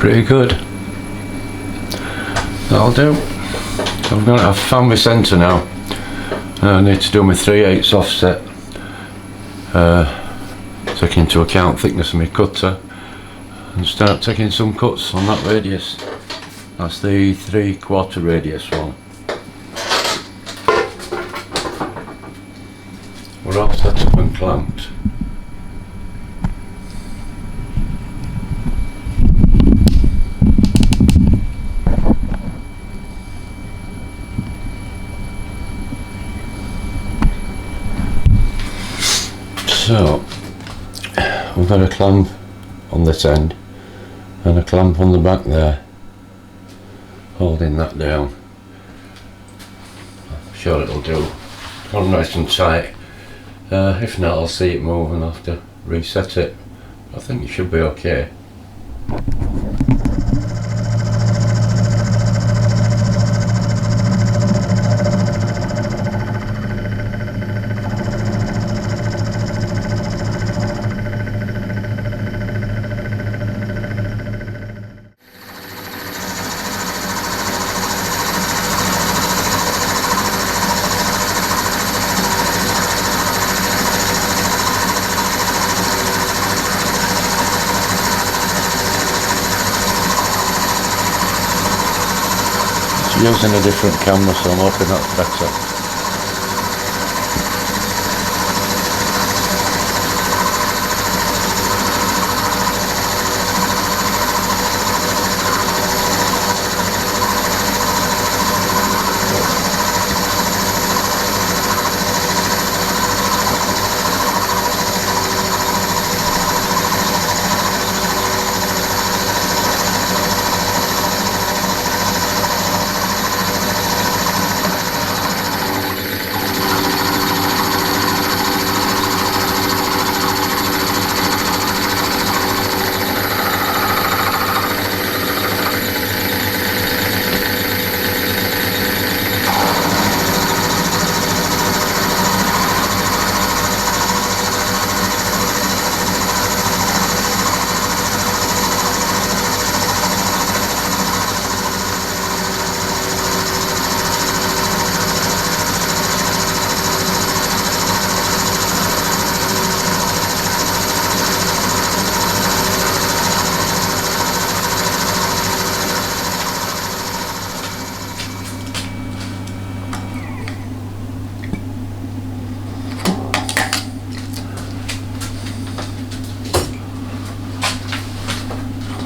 pretty good. That'll do. I've found my centre now. I need to do my 3/8 offset, taking into account thickness of my cutter, and start taking some cuts on that radius. That's the 3/4 radius one. We're all set up and clamped. So we've got a clamp on this end and a clamp on the back there, holding that down. I'm sure it'll do. Hold nice and tight. If not, I'll see it move and I'll have to reset it. I think it should be okay. Using a different camera, so I'm hoping that's better.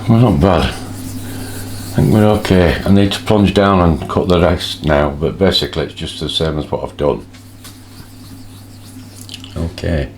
Well, not bad. I think we're okay. I need to plunge down and cut the rest now, but basically it's just the same as what I've done. Okay.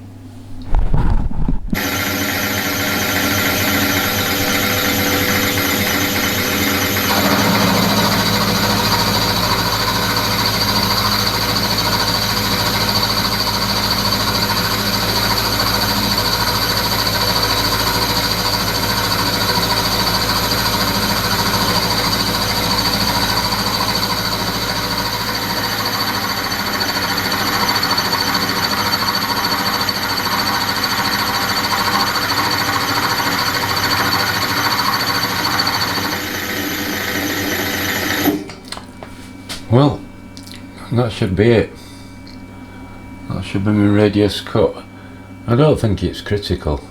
Well, that should be it. That should be my radius cut. I don't think it's critical,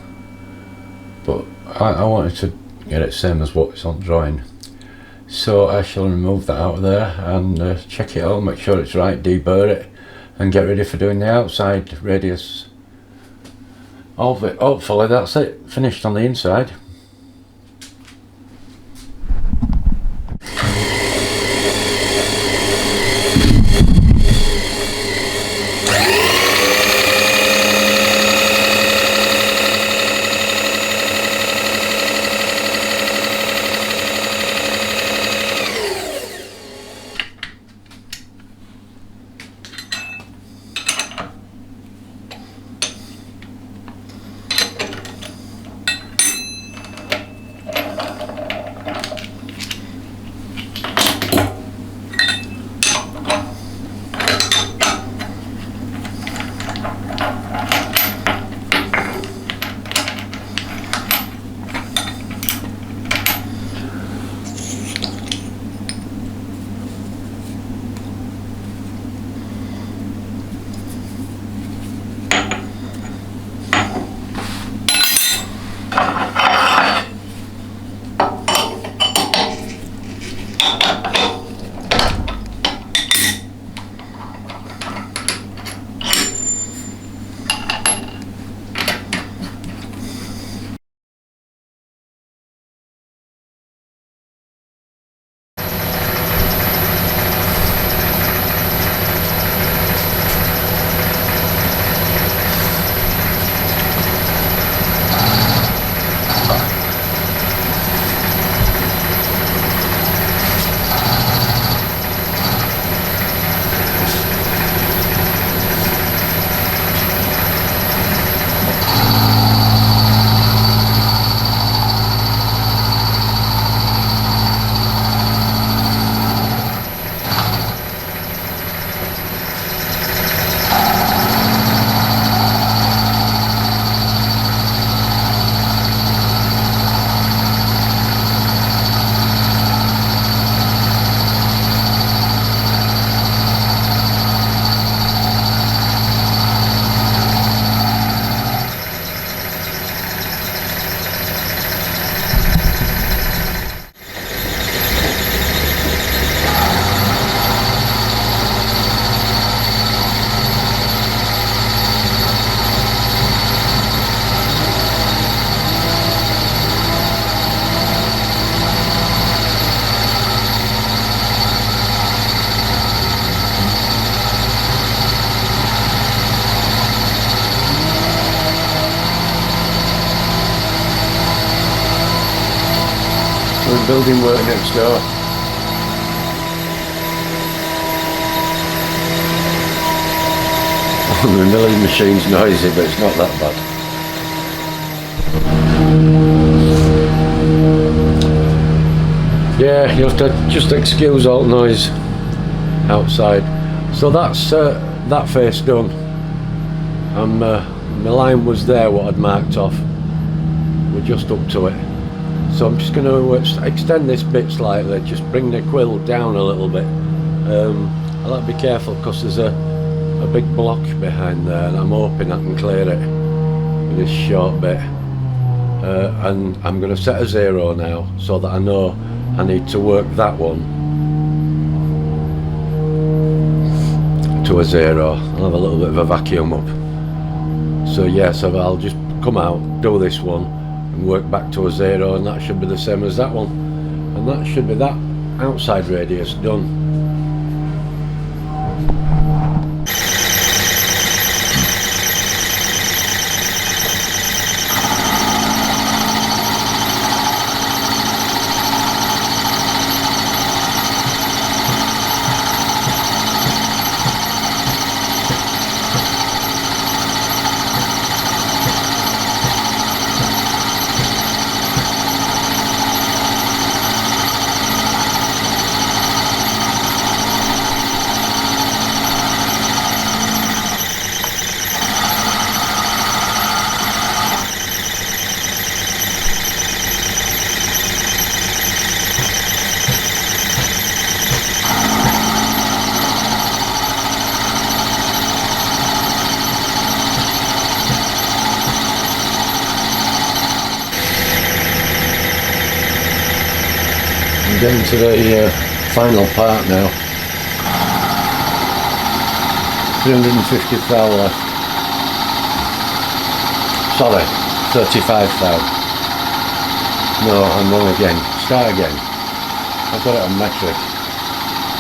but I wanted to get it same as what's on drawing. So I shall remove that out of there and check it out, make sure it's right, deburr it, and get ready for doing the outside radius of it. Hopefully that's it, finished on the inside. building work next door. The milling machine's noisy, but it's not that bad. Yeah, you have to just excuse all noise outside. So that's that face done. My line was there, what I'd marked off. We're just up to it. So I'm just going to extend this bit slightly, just bring the quill down a little bit. I'll have to be careful because there's a big block behind there, and I'm hoping I can clear it with this short bit. And I'm going to set a 0 now so that I know I need to work that one to a 0. I'll have a little bit of a vacuum up. So yeah, so I'll just come out, do this one and work back to a 0, and that should be the same as that one, and that should be that outside radius done. Getting to the final part now. 350 thou left. Sorry, 35 thou. No, I'm wrong again. Start again. I've got it on metric.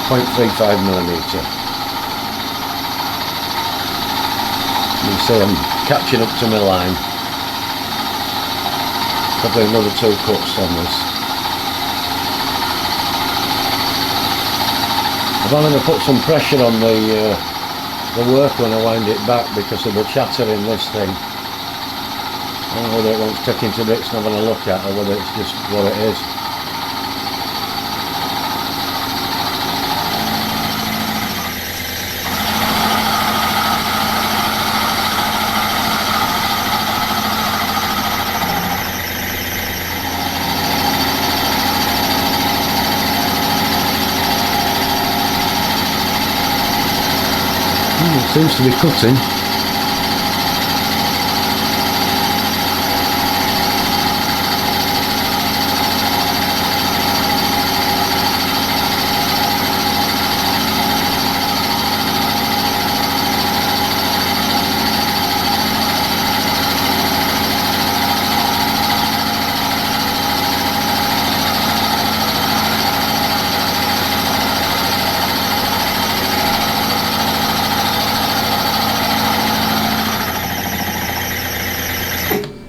0.35mm. You see I'm catching up to my line. Probably another 2 cuts on this. I'm going to put some pressure on the work when I wind it back because of the chatter in this thing. I don't know whether it wants taking to bits and having a look at, or whether it's just what it is. It seems to be cutting.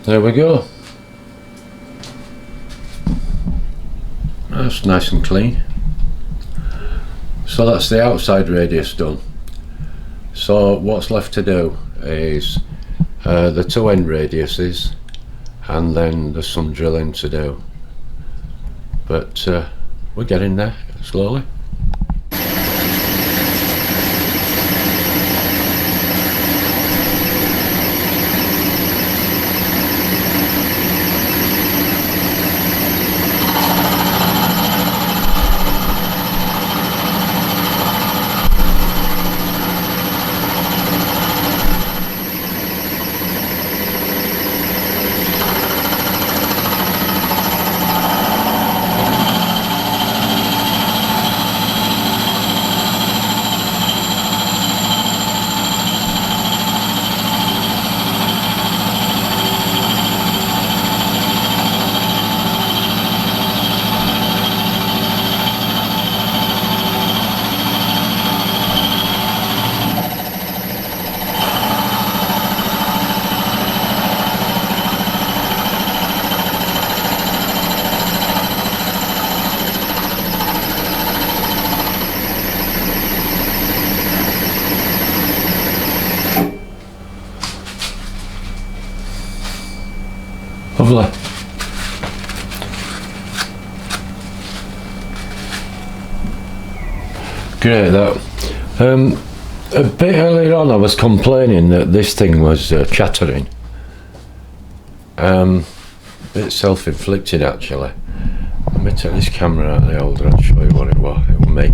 There we go. That's nice and clean. So that's the outside radius done. So what's left to do is the 2 end radiuses, and then there's some drilling to do. But we're getting there slowly. Lovely. Great that. A bit earlier on I was complaining that this thing was chattering. It's self-inflicted actually. Let me take this camera out of the holder and show you what it was. It was me.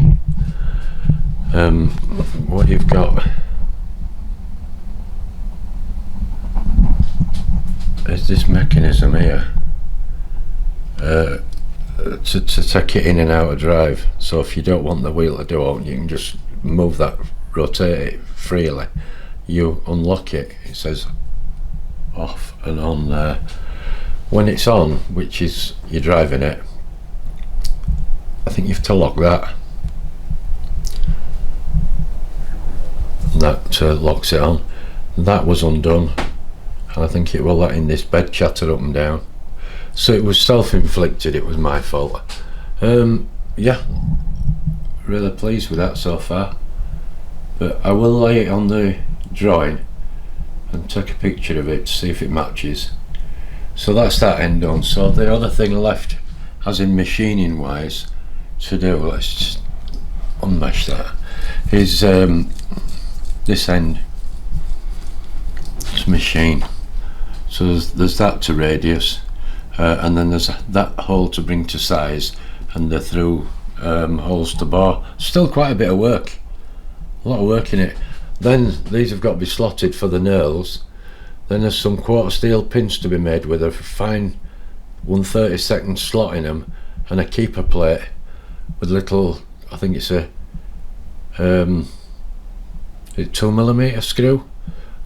What you've got is this mechanism here to take it in and out of drive. So if you don't want the wheel to do it, you can just move that, rotate it freely. You unlock it, it says off and on there. When it's on, which is you're driving it, I think you have to lock that. That locks it on. That was undone, and I think it will letting this bed chatter up and down. So it was self-inflicted, it was my fault. Yeah, really pleased with that so far, but I will lay it on the drawing and take a picture of it to see if it matches. So that's that end done. So the other thing left, as in machining wise, to do, let's just unmesh that, is this end. It's machine. So there's that to radius, and then there's that hole to bring to size, and the through holes to bore. Still quite a bit of work, a lot of work in it. Then these have got to be slotted for the knurls. Then there's some quarter steel pins to be made with a fine 1/32 slot in them, and a keeper plate with little, I think it's a 2mm screw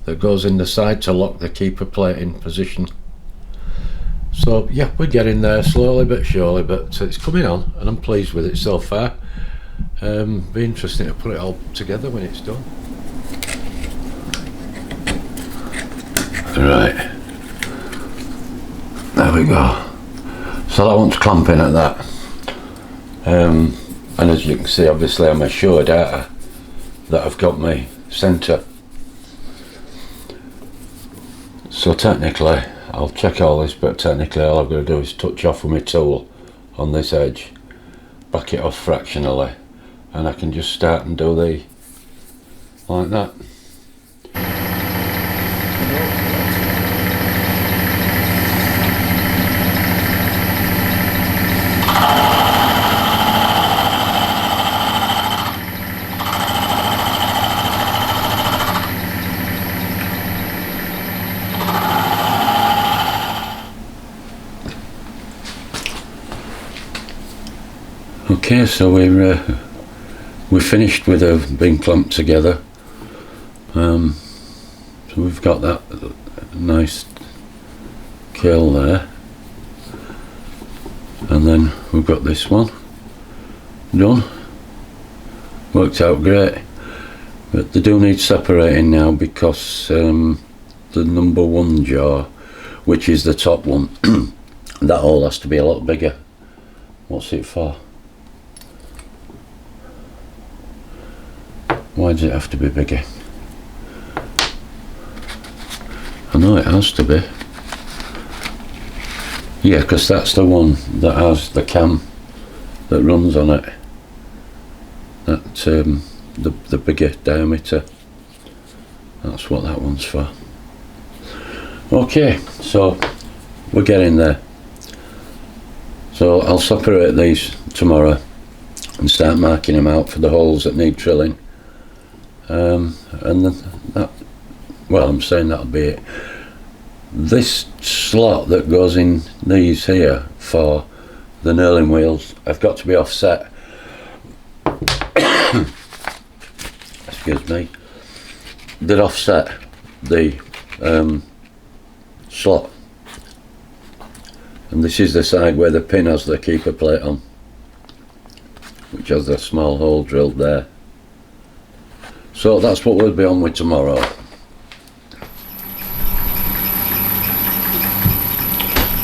that goes in the side to lock the keeper plate in position. So yeah, we're getting there slowly but surely, but it's coming on and I'm pleased with it so far. Be interesting to put it all together when it's done. Right, there we go. So that one's clamping at that, and as you can see, obviously I'm assured that I've got my centre. So technically, I'll check all this, but technically all I've got to do is touch off with my tool on this edge, back it off fractionally, and I can just start and do the like that. Okay, so we're finished with being clamped together. So we've got that nice curl there, and then we've got this one done. Worked out great, but they do need separating now because the number one jaw, which is the top one, that hole has to be a lot bigger. What's it for? Why does it have to be bigger? I know it has to be. Yeah, because that's the one that has the cam that runs on it. That the bigger diameter. That's what that one's for. Okay, so we're getting there. So I'll separate these tomorrow and start marking them out for the holes that need drilling. And then that, well, I'm saying that'll be it. This slot that goes in these here for the knurling wheels have got to be offset. Excuse me. They're offset the slot, and this is the side where the pin has the keeper plate on, which has the small hole drilled there. So that's what we'll be on with tomorrow.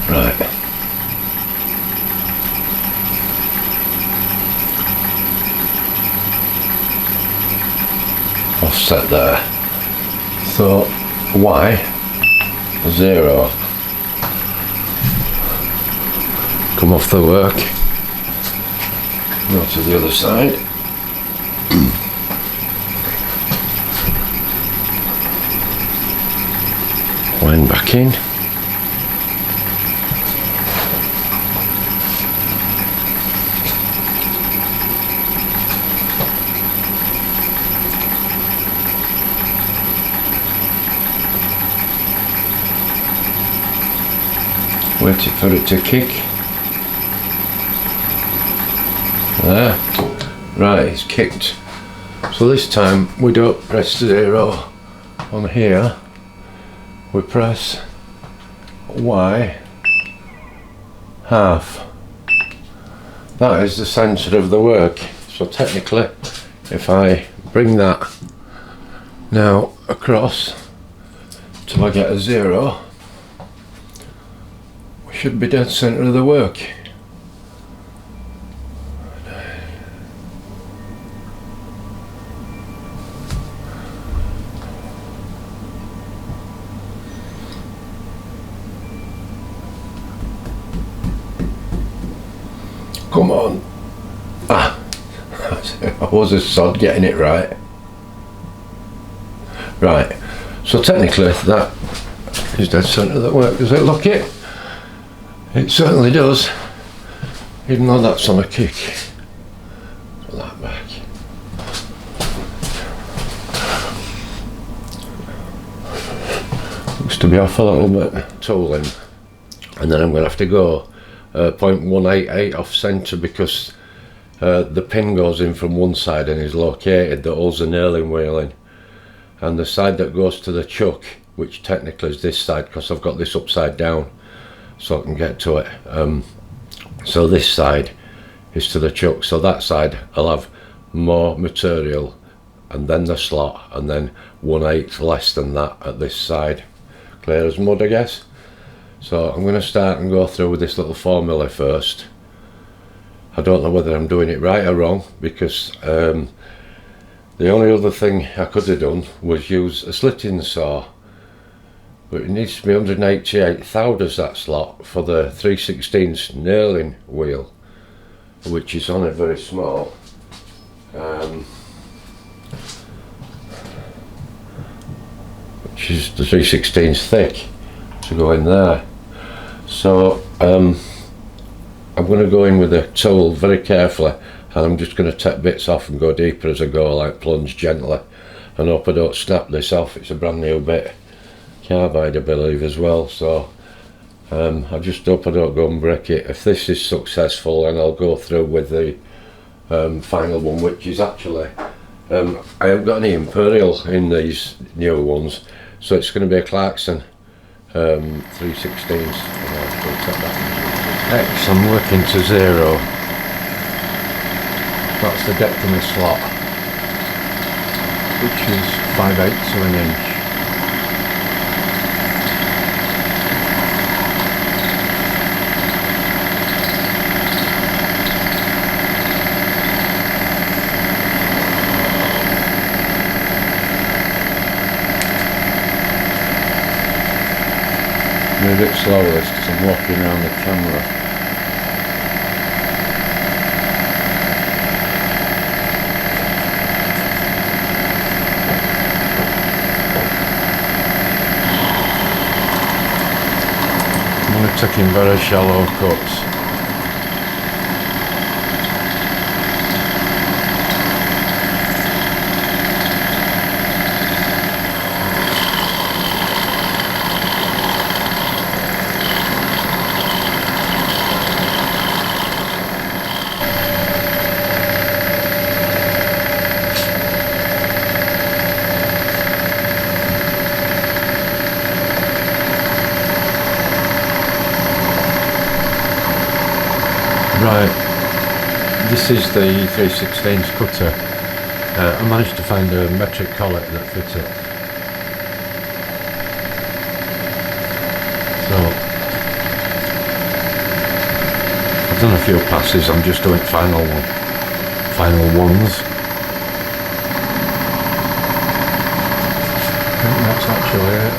Right. Offset there. So Y 0. come off the work, go to the other side, wind back in, waited for it to kick. There, right, it's kicked. So this time we don't press 0 on here, we press Y half. That is the centre of the work. So technically, if I bring that now across till I get a 0, we should be dead centre of the work. Come on. Ah, I was a sod getting it right. Right, so technically that is dead centre of the work. Does it look it? It certainly does, even though that's on a kick. Put that back. Looks to be off a little bit tooling, and then I'm going to have to go 0.188 off centre because the pin goes in from one side and is located that holds the knurling wheel in, and the side that goes to the chuck, which technically is this side because I've got this upside down so I can get to it, so this side is to the chuck, so that side I'll have more material and then the slot and then 1/8 less than that at this side. Clear as mud, I guess. So I'm going to start and go through with this little formula first. I don't know whether I'm doing it right or wrong because the only other thing I could have done was use a slitting saw, but it needs to be 188 thou does that slot for the 3/16 knurling wheel, which is on it very small. Which is the 3/16 thick to go in there. So I'm going to go in with a tool very carefully, and I'm just going to take bits off and go deeper as I go, like plunge gently, and hope I don't snap this off. It's a brand new bit, carbide I believe as well, so I just hope I don't go and break it. If this is successful, then I'll go through with the final one, which is actually I haven't got any Imperial in these newer ones, so it's going to be a Clarkson 3/16. X, I'm working to 0. That's the depth of my slot, which is 5/8 of an inch. A bit slower because I'm walking around the camera. I'm only taking very shallow cuts. Right, this is the 3/16 cutter. I managed to find a metric collet that fits it. So, I've done a few passes, I'm just doing final ones. I think that's actually it.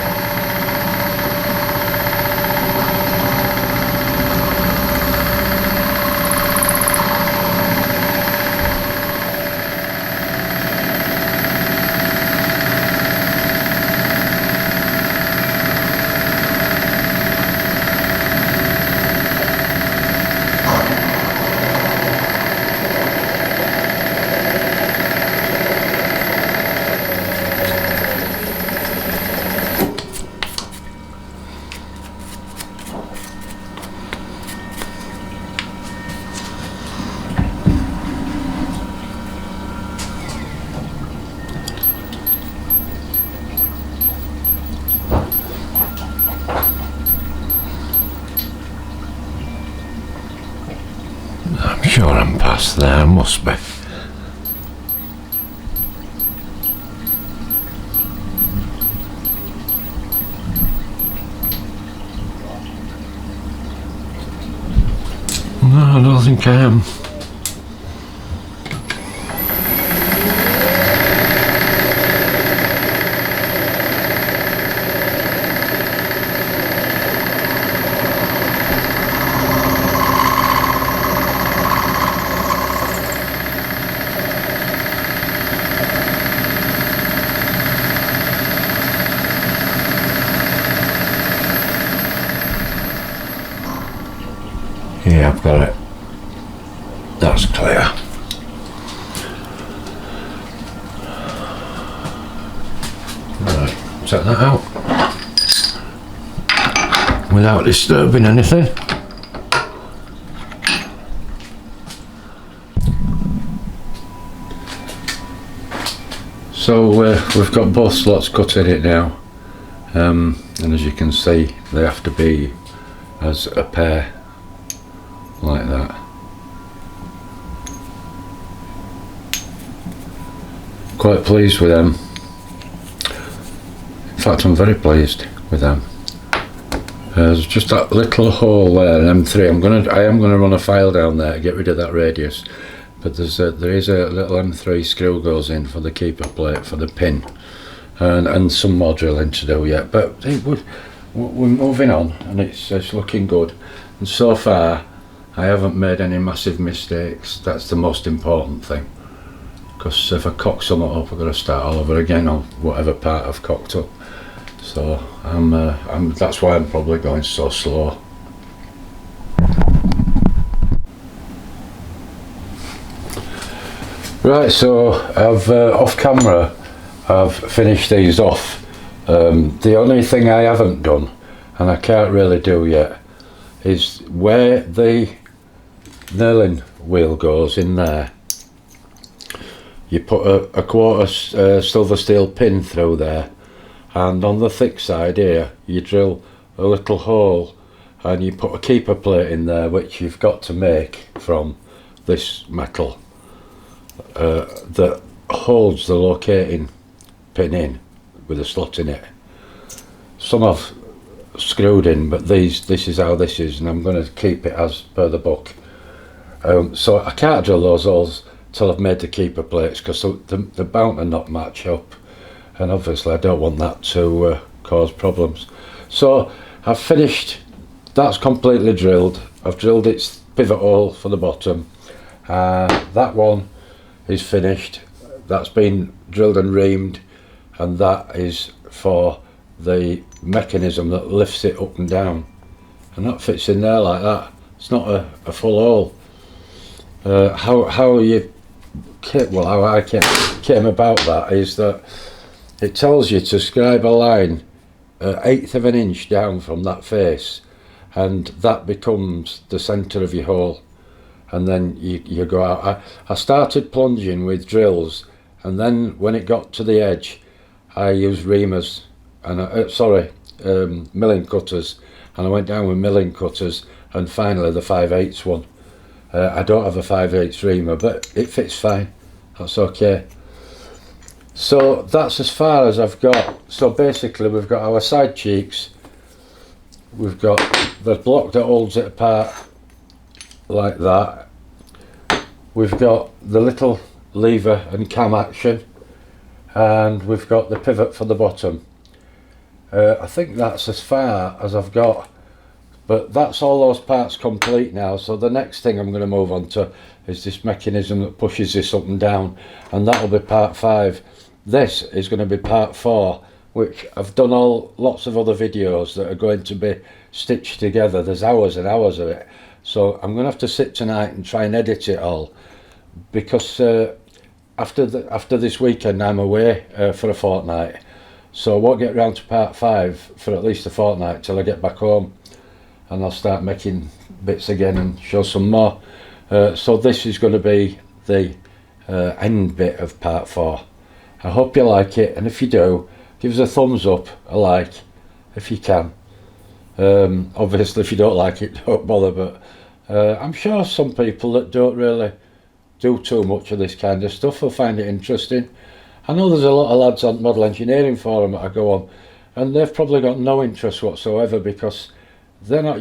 glass there, must be. No, I don't think I am. Yeah, I've got it. That's clear. Right, take that out without disturbing anything. So we've got both slots cut in it now, and as you can see, they have to be as a pair, like that. Quite pleased with them. In fact, I'm very pleased with them. There's just that little hole there, an M3. I am gonna run a file down there to get rid of that radius. But there is a little M3 screw goes in for the keeper plate for the pin, and some more drilling to do yet. But we're moving on, and it's looking good. And so far, I haven't made any massive mistakes. That's the most important thing. Because if I cock something up, I've got to start all over again on whatever part I've cocked up. So that's why I'm probably going so slow. Right, so I've off camera, I've finished these off. The only thing I haven't done, and I can't really do yet, is where the knurling wheel goes in there. You put a quarter silver steel pin through there, and on the thick side here you drill a little hole, and you put a keeper plate in there, which you've got to make from this metal that holds the locating pin in with a slot in it. Some I've screwed in, but this is how this is, and I'm going to keep it as per the book. So I can't drill those holes till I've made the keeper plates, because they're bound to not match up, and obviously I don't want that to cause problems. So I've finished, that's completely drilled. I've drilled its pivot hole for the bottom. That one is finished, that's been drilled and reamed, and that is for the mechanism that lifts it up and down, and that fits in there like that. It's not a full hole. How I came about that is that it tells you to scribe a line 1/8 of an inch down from that face, and that becomes the centre of your hole, and then you go out. I started plunging with drills, and then when it got to the edge I used reamers, and milling cutters, and I went down with milling cutters, and finally the 5/8 one. I don't have a 5/8 reamer, but it fits fine, that's okay. So that's as far as I've got. So basically we've got our side cheeks, we've got the block that holds it apart like that, we've got the little lever and cam action, and we've got the pivot for the bottom. I think that's as far as I've got, but that's all those parts complete now. So the next thing I'm going to move on to is this mechanism that pushes this up and down, and that'll be part 5. This is going to be part 4, which I've done lots of other videos that are going to be stitched together. There's hours and hours of it, so I'm going to have to sit tonight and try and edit it all, because after this weekend I'm away for a fortnight, so I won't get round to part 5 for at least a fortnight till I get back home, and I'll start making bits again and show some more. So this is going to be the end bit of part 4. I hope you like it, and if you do, give us a thumbs up, a like, if you can. Obviously if you don't like it, don't bother, but I'm sure some people that don't really do too much of this kind of stuff will find it interesting. I know there's a lot of lads on Model Engineering Forum that I go on, and they've probably got no interest whatsoever because they're not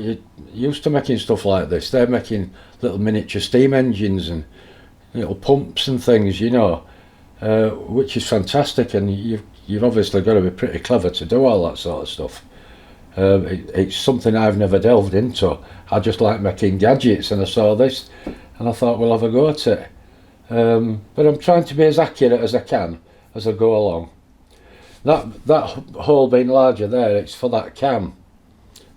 used to making stuff like this. They're making little miniature steam engines and little pumps and things, you know, which is fantastic, and you've obviously got to be pretty clever to do all that sort of stuff. It's something I've never delved into. I just like making gadgets, and I saw this and I thought we'll have a go at it. But I'm trying to be as accurate as I can as I go along. That hole being larger there, it's for that cam.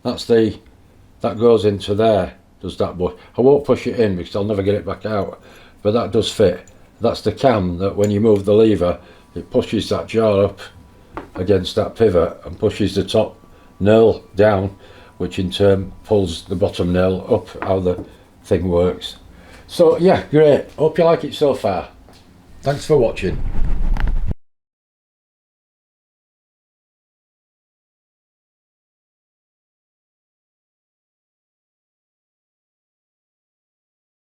That goes into there, does that, but I won't push it in because I'll never get it back out, but that does fit. That's the cam that when you move the lever, it pushes that jaw up against that pivot and pushes the top knurl down, which in turn pulls the bottom knurl up, how the thing works. So yeah, great, hope you like it so far. Thanks for watching.